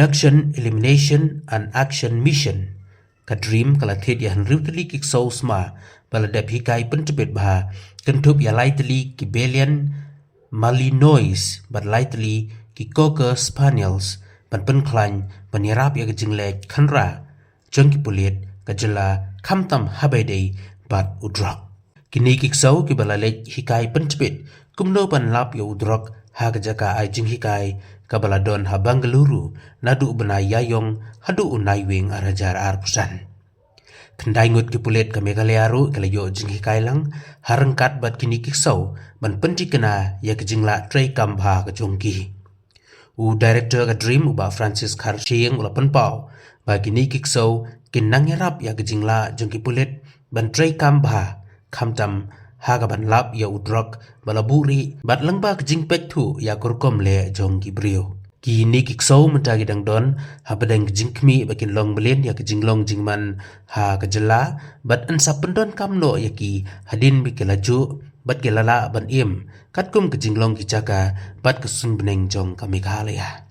Reduction, Elimination and Action Mission kadrim kalathit ya hanriu tali kik sma baladap hikai pentebet bah kentup ya lightly ki Belgian Malinois but lightly ki Cocker Spaniels ban penklan ban yarap ya jinglek khanra jengki pulit kajela kamtam habedei bat udrak kini kik ki balalek hikai pentebet kumno ban lap ya udrak ha kajaka ai jing hikai kabaladon ha Bangalore nadu benai yayong hadu unai wing arajar arpusan kendai ngut ki pulet ka Meghalaya ru kalayo jing hikailang harangkat bat kini kiksau ban penti kena ya kejingla tray kambha ka jongki u director ka dream uba Francis Kharchieng ula penpau ba kini kiksau kinang yarap ya kejingla jongki pulet ban tray kambha khamtam haga ban lap ya udrak balaburi bat langba kejing pektu ya kurkom le jongki brio kini kiksau mentagi dang don ha badang jingkmi bakin long belen ya kejing long jingman ha kejela bat ansa pendon kamno ya ki hadin bikelaju bat gelala ban im katkum kejing long kicaka bat kesun beneng jong ka Meghalaya